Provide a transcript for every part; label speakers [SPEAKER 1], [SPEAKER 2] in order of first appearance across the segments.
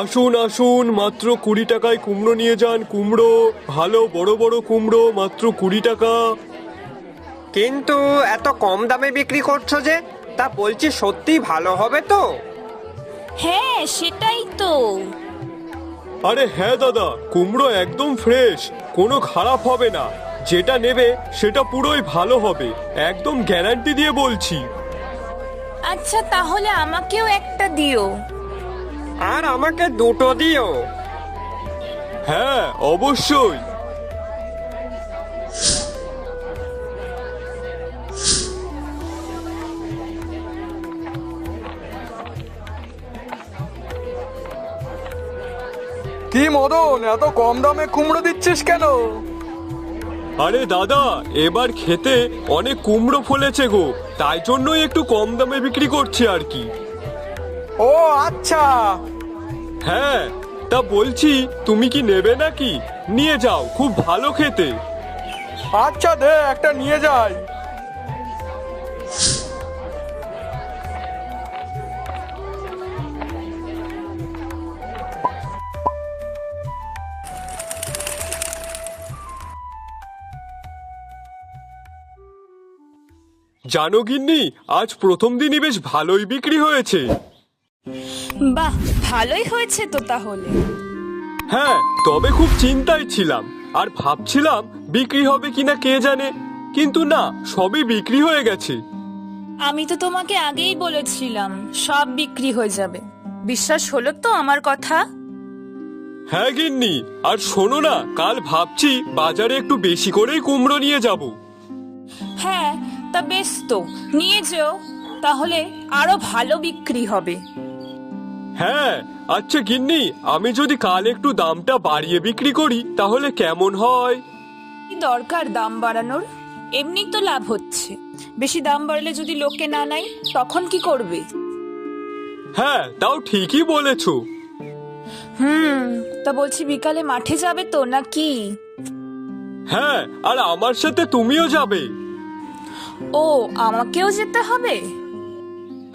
[SPEAKER 1] আসুন আসুন, মাত্র 20 টাকায় কুমড়ো নিয়ে যান। কুমড়ো ভালো বড় বড় কুমড়ো, মাত্র 20 টাকা।
[SPEAKER 2] কিন্তু এত কম দামে বিক্রি করছো যে, তা বলছি সত্যি ভালো হবে তো?
[SPEAKER 3] হ্যাঁ সেটাই তো।
[SPEAKER 1] আরে হ্যাঁ দাদা, কুমড়ো একদম ফ্রেশ, কোনো খারাপ হবে না। যেটা নেবে সেটা পুরোই ভালো হবে, একদম গ্যারান্টি দিয়ে বলছি।
[SPEAKER 3] আচ্ছা তাহলে আমাকেও একটা দিও।
[SPEAKER 2] আর আমাকে দুটো দিও।
[SPEAKER 1] হ্যাঁ অবশ্যই।
[SPEAKER 4] কি মদন, এত কম দামে কুমড়ো দিচ্ছিস কেন?
[SPEAKER 1] আরে দাদা, এবার খেতে অনেক কুমড়ো ফলেছে গো, তাই জন্যই একটু কম দামে বিক্রি করছি আর কি।
[SPEAKER 4] ও আচ্ছা।
[SPEAKER 1] হ্যাঁ, তা বলছি তুমি কি নেবে নাকি? নিয়ে যাও, খুব ভালো খেতে।
[SPEAKER 4] আচ্ছা দে, একটা নিয়ে যাই।
[SPEAKER 1] জানো গিন্নি, আজ প্রথম দিনই বেশ ভালোই বিক্রি হয়েছে।
[SPEAKER 3] বাহ, ভালোই হয়েছে তো তাহলে।
[SPEAKER 1] হ্যাঁ, তবে খুব চিন্তায় ছিলাম, আর ভাবছিলাম বিক্রি হবে কিনা কে জানে, কিন্তু না, সবই বিক্রি হয়ে গেছে।
[SPEAKER 3] আমি তো তোমাকে আগেই বলেছিলাম সব বিক্রি হয়ে যাবে। বিশ্বাস হলো তো আমার কথা?
[SPEAKER 1] হ্যাঁ গিন্নি, আর শোনো না, কাল ভাবছি বাজারে একটু বেশি করেই কুমড়ো নিয়ে যাব।
[SPEAKER 3] হ্যাঁ, তা বেশ তো, নিয়ে যেও, তাহলে আরো ভালো বিক্রি হবে।
[SPEAKER 1] হ্যাঁ আচ্ছা গিন্নি, আমি যদি কাল একটু দামটা বাড়িয়ে বিক্রি করি তাহলে কেমন হয়?
[SPEAKER 3] কি দরকার দাম বাড়ানোর? এমনি তো লাভ হচ্ছে। বেশি দাম বাড়লে যদি লোকে না নেয় তখন কি করবে?
[SPEAKER 1] হ্যাঁ, তাও ঠিকই বলেছো।
[SPEAKER 3] তা বলছি বিকালে মাঠে যাবে তো নাকি?
[SPEAKER 1] হ্যাঁ, আর আমার সাথে তুমিও যাবে।
[SPEAKER 3] ও, আমাকেও যেতে হবে?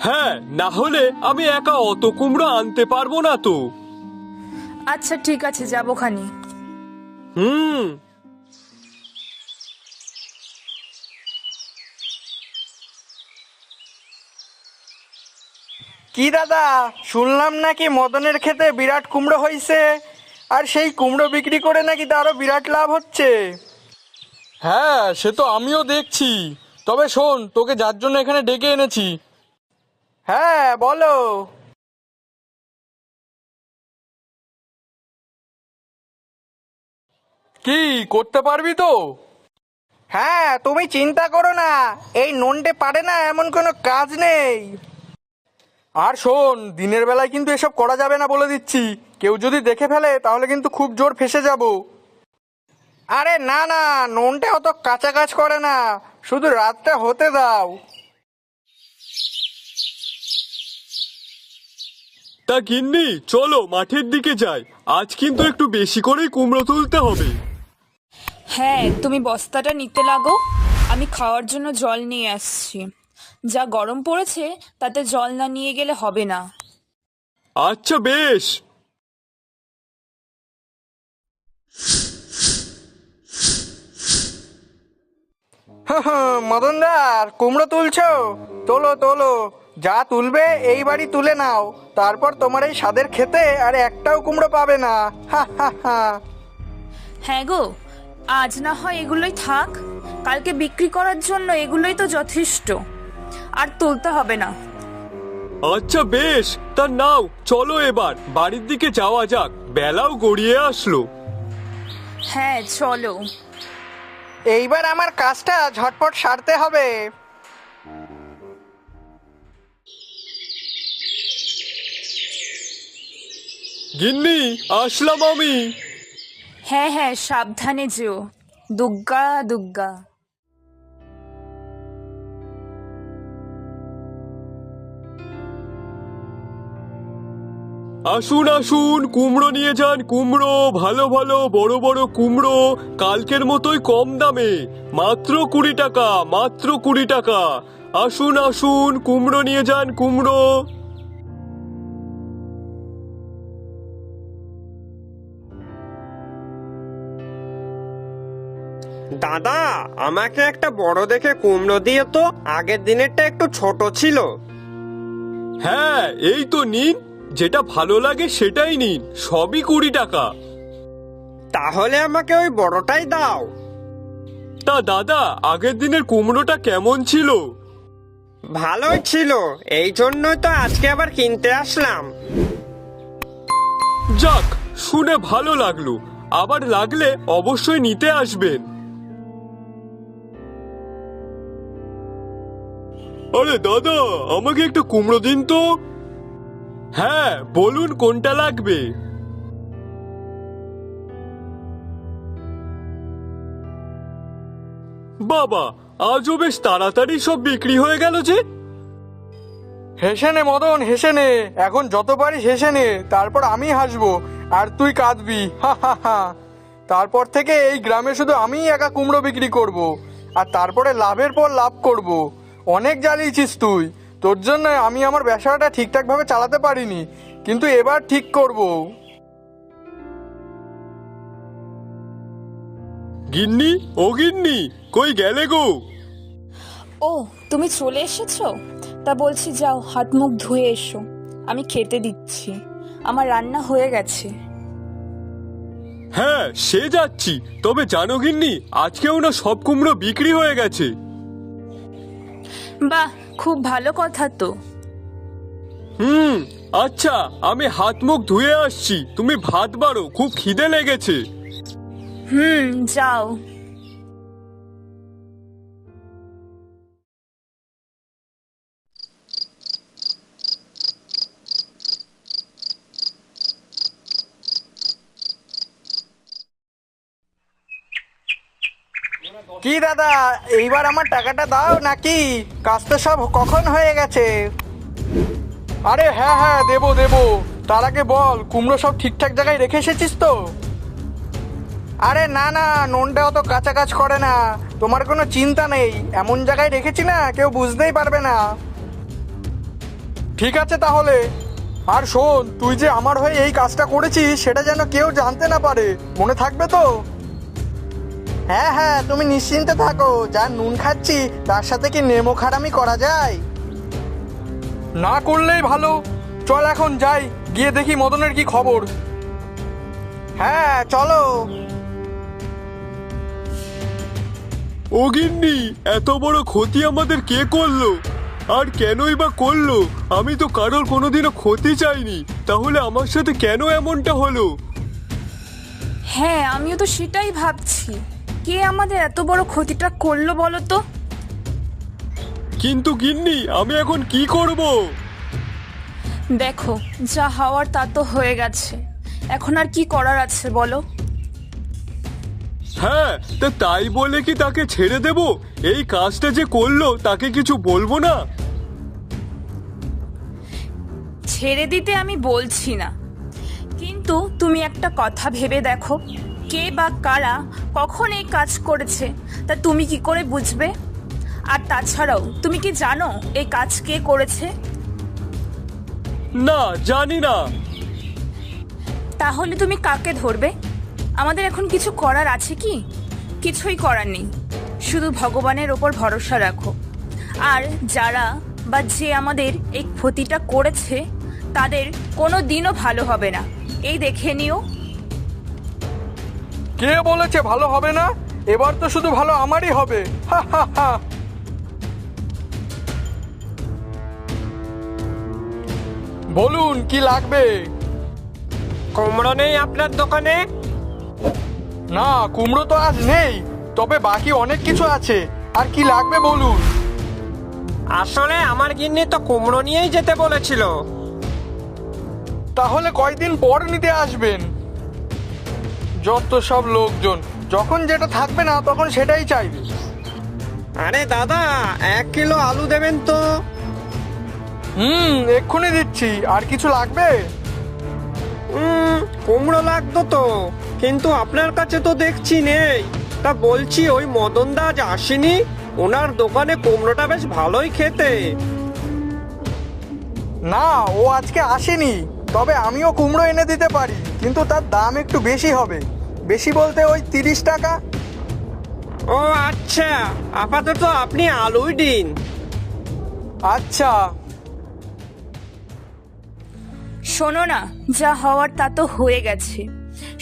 [SPEAKER 1] হ্যাঁ, না হলে আমি একা অত কুমড়ো আনতে পারবো না তো।
[SPEAKER 3] আচ্ছা ঠিক আছে, যাবো খানি।
[SPEAKER 1] হুম।
[SPEAKER 4] কি দাদা, শুনলাম নাকি মদনের ক্ষেতে বিরাট কুমড়ো হয়েছে, আর সেই কুমড়ো বিক্রি করে নাকি তারও বিরাট লাভ হচ্ছে। হ্যাঁ, সে তো আমিও দেখছি। তবে শোন, তোকে যার জন্য এখানে ডেকে এনেছি। হ্যাঁ বলো। কি করতে পারবি তো? হ্যাঁ, তুমি চিন্তা করো না, এই নন্টে পারে না এমন কোনো কাজ নেই। আর শোন, দিনের বেলায় কিন্তু এসব করা যাবে না বলে দিচ্ছি। কেউ যদি দেখে ফেলে তাহলে কিন্তু খুব জোর ফেঁসে যাব। আরে না না, নন্টে অত কাঁচা কাজ করে না, শুধু রাতটা হতে দাও।
[SPEAKER 1] তা গিন্নি, চলো মাঠের দিকে যাই, আজ কিন্তু একটু বেশি করেই কুমড়ো তুলতে হবে।
[SPEAKER 3] হ্যাঁ, তুমি বস্তাটা নিতে লাগো, আমি খাওয়ার জন্য জল নিয়ে আসছি। যা গরম পড়েছে তাতে জল না নিয়ে গেলে হবে না।
[SPEAKER 1] আচ্ছা বেশ।
[SPEAKER 4] মদনদার, কুমড়ো তুলছো? তোলো তোলো, যা তুলবে এইবারই তুলে নাও, তারপর তোমার এই স্বাদের খেতে আর একটাও কুমড়ো পাবে না। হা হা হা।
[SPEAKER 3] হ্যাঁ গো, আজ না হয় এগুলোই থাক, কালকে বিক্রি করার জন্য এগুলোই তো যথেষ্ট, আর তুলতে হবে না।
[SPEAKER 1] আচ্ছা বেশ, তা নাও, চলো এবার বাড়ির দিকে যাওয়া যাক, বেলাও গড়িয়ে আসলো।
[SPEAKER 3] হ্যাঁ চলো।
[SPEAKER 4] এইবার আমার কাজটা ঝটপট সারতে হবে।
[SPEAKER 1] গিন্নি, আসলাম আমি।
[SPEAKER 3] হ্যাঁ হ্যাঁ, সাবধানে যেও। দুগ্গা দুগ্গা।
[SPEAKER 1] আসুন আসুন, কুমড়ো নিয়ে যান। কুমড়ো ভালো ভালো বড় বড় কুমড়ো, কালকের মতোই কম দামে, মাত্র 20 টাকা, মাত্র 20 টাকা। আসুন আসুন, কুমড়ো নিয়ে যান, কুমড়ো।
[SPEAKER 2] দাদা, আমাকে একটা বড় দেখে কুমড়ো দিয়ে তো, আগের দিনেরটা একটু ছোট ছিল।
[SPEAKER 1] হ্যাঁ, এই তো নিন, যেটা ভালো লাগে সেটাই নিন, সবই 20 টাকা।
[SPEAKER 2] তাহলে আমাকে ওই বড়টাই দাও।
[SPEAKER 1] তা দাদা, আগের দিনের কুমড়োটা কেমন ছিল?
[SPEAKER 2] ভালোই ছিল, এই জন্যই তো আজকে আবার কিনতে আসলাম।
[SPEAKER 1] যাক, শুনে ভালো লাগলো। আবার লাগলে অবশ্যই নিতে আসবেন। আরে দাদা, আমাকে একটা কুমড়ো দিন তো। হ্যাঁ, বলুন কোনটা লাগবে। বাবা, আজও বেশ তাড়াতাড়ি সব বিক্রি হয়ে গেল যে।
[SPEAKER 4] হেসে নে মদন, হেসে নে, এখন যত পারিস হেসে নে, তারপর আমি হাসবো আর তুই কাঁদবি। হা হা হা। তারপর থেকে এই গ্রামে শুধু আমিই একা কুমড়ো বিক্রি করব, আর তারপরে লাভের পর লাভ করব। অনেক জ্বালিয়েছিস তুই, তোর জন্য আমি আমার ব্যবসাটা ঠিকঠাক ভাবে চালাতে পারিনি, কিন্তু এবার ঠিক করব।
[SPEAKER 1] গিন্নি, ও গিন্নি, কই গেলে গো?
[SPEAKER 3] ও, তুমি চলে এসেছো? তা বলছি যাও হাত মুখ ধুয়ে এসো, আমি খেতে দিচ্ছি, আমার রান্না হয়ে গেছে।
[SPEAKER 1] হ্যাঁ, সে যাচ্ছি, তবে জানো গিন্নি, আজকেও না সব কুমড়ো বিক্রি হয়ে গেছে।
[SPEAKER 3] বাহ, খুব ভালো কথা তো।
[SPEAKER 1] আচ্ছা, আমি হাত মুখ ধুয়ে আসছি, তুমি ভাত বাড়ো, খুব খিদে লেগেছে।
[SPEAKER 3] যাও।
[SPEAKER 4] কি দাদা, এইবার আমার টাকাটা দাও নাকি? কাজ তো সব কখন হয়ে গেছে। আরে হ্যাঁ হ্যাঁ, দেবো দেবো। তার আগে বল, কুমড়ো সব ঠিকঠাক জায়গায় রেখে এসেছিস তো? আরে না না, নুনটা অত কাঁচা কাজ করে না, তোমার কোনো চিন্তা নেই, এমন জায়গায় রেখেছি না কেউ বুঝতেই পারবে না। ঠিক আছে তাহলে। আর শোন, তুই যে আমার হয়ে এই কাজটা করেছিস সেটা যেন কেউ জানতে না পারে, মনে থাকবে তো? হ্যাঁ হ্যাঁ, তুমি নিশ্চিন্তে থাকো, যা নুন খাচ্ছি তার সাথে কি নেমো খারামি করা যায়? না করলেই ভালো। চল এখন যাই, গিয়ে দেখি মদনের কি খবর। হ্যাঁ চলো।
[SPEAKER 1] ও গিন্নি, এত বড় ক্ষতি আমাদের কে করলো? আর কেনই বা করলো? আমি তো কারোর কোনোদিনও ক্ষতি চাইনি, তাহলে আমার সাথে কেন এমনটা হলো?
[SPEAKER 3] হ্যাঁ, আমিও তো সেটাই ভাবছি, কে আমাদের এত বড় ক্ষতিটা করলো বলো তো?
[SPEAKER 1] কিন্তু গিন্নি, আমি এখন কি করব?
[SPEAKER 3] দেখো, যা হওয়ার তা তো হয়ে গেছে, এখন আর কি করার আছে বলো?
[SPEAKER 1] হ্যাঁ, তা তাই বলে কি তাকে ছেড়ে দেব? এই কাজটা যে করলো তাকে কিছু বলবো না?
[SPEAKER 3] ছেড়ে দিতে আমি বলছি না, কিন্তু তুমি একটা কথা ভেবে দেখো, কে বা কারা কখন এই কাজ করেছে তা তুমি কি করে বুঝবে? আর তাছাড়াও তুমি কি জানো এই কাজ কে করেছে?
[SPEAKER 1] না, জানি না।
[SPEAKER 3] তাহলে তুমি কাকে ধরবে? আমাদের এখন কিছু করার আছে কি? কিছুই করার নেই, শুধু ভগবানের ওপর ভরসা রাখো। আর যারা বা যে আমাদের এই ক্ষতিটা করেছে তাদের কোনো দিনও ভালো হবে না, এই দেখে নিও।
[SPEAKER 4] কে বলেছে ভালো হবে না? এবার তো শুধু ভালো আমারই হবে। হা হা হা। বলুন কি লাগবে?
[SPEAKER 2] কুমড়ো নেই আপনার দোকানে?
[SPEAKER 4] না, কুমড়ো তো আজ নেই, তবে বাকি অনেক কিছু আছে। আর কি লাগবে বলুন।
[SPEAKER 2] আসলে আমার গিন্নি তো কুমড়ো নিয়েই যেতে বলেছিল।
[SPEAKER 4] তাহলে কয়দিন পর নিতে আসবেন? যত সব লোকজন, যখন যেটা থাকবে না তখন সেটাই চাইবে।
[SPEAKER 2] আরে দাদা, 1 কিলো আলু দেবেন তো।
[SPEAKER 4] এক্ষুনি দিচ্ছি। আর কিছু লাগবে?
[SPEAKER 2] কুমড়ো লাগতো তো, কিন্তু আপনার কাছে তো দেখছি নেই। তা বলছি, ওই মদন দা আজ আসেনি? ওনার দোকানে কুমড়োটা বেশ ভালোই খেতে।
[SPEAKER 4] না, ও আজকে আসেনি, তবে আমিও কুমড়ো এনে দিতে পারি, কিন্তু তার দাম একটু বেশি হবে। বেশি বলতে ওই 30 টাকা।
[SPEAKER 2] ও আচ্ছা, আপাতত আপনি আলুই দিন।
[SPEAKER 4] আচ্ছা।
[SPEAKER 3] শোনো না, যা হওয়ার তা তো হয়ে গেছে,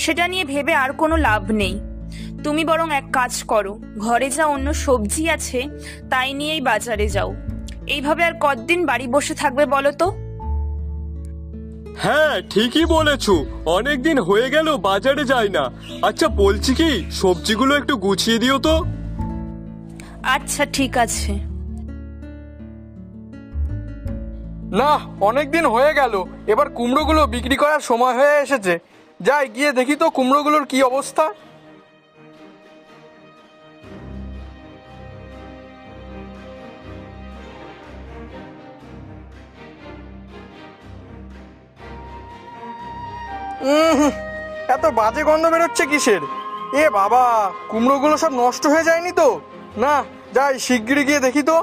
[SPEAKER 3] সেটা নিয়ে ভেবে আর কোনো লাভ নেই। তুমি বরং এক কাজ করো, ঘরে যা অন্য সবজি আছে তাই নিয়েই বাজারে যাও। এইভাবে আর কতদিন বাড়ি বসে থাকবে বলো তো?
[SPEAKER 1] হ্যাঁ ঠিকই বলেছো, অনেকদিন হয়ে গেল বাজারে যাই না। আচ্ছা বলছি কি, সবজিগুলো একটু গুছিয়ে দিও তো।
[SPEAKER 3] আচ্ছা ঠিক আছে।
[SPEAKER 4] না, অনেকদিন হয়ে গেল, এবার কুমড়োগুলো বিক্রি করার সময় হয়ে এসেছে। যাই গিয়ে দেখি তো কুমড়োগুলোর কি অবস্থা। এত বাজে গন্ধ বেরোচ্ছে কিসের? এ বাবা, কুমড়োগুলো সব নষ্ট হয়ে যায়নি তো? না, যাই শিগগিরই গিয়ে দেখি তো।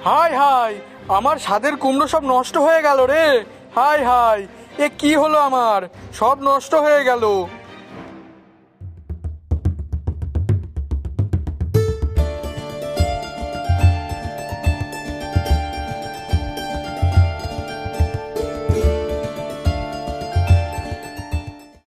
[SPEAKER 4] হাই হাই, আমার স্বাদের কুমড়ো সব নষ্ট হয়ে গেল রে। হাই হাই, এ কি হলো আমার? সব নষ্ট হয়ে গেল।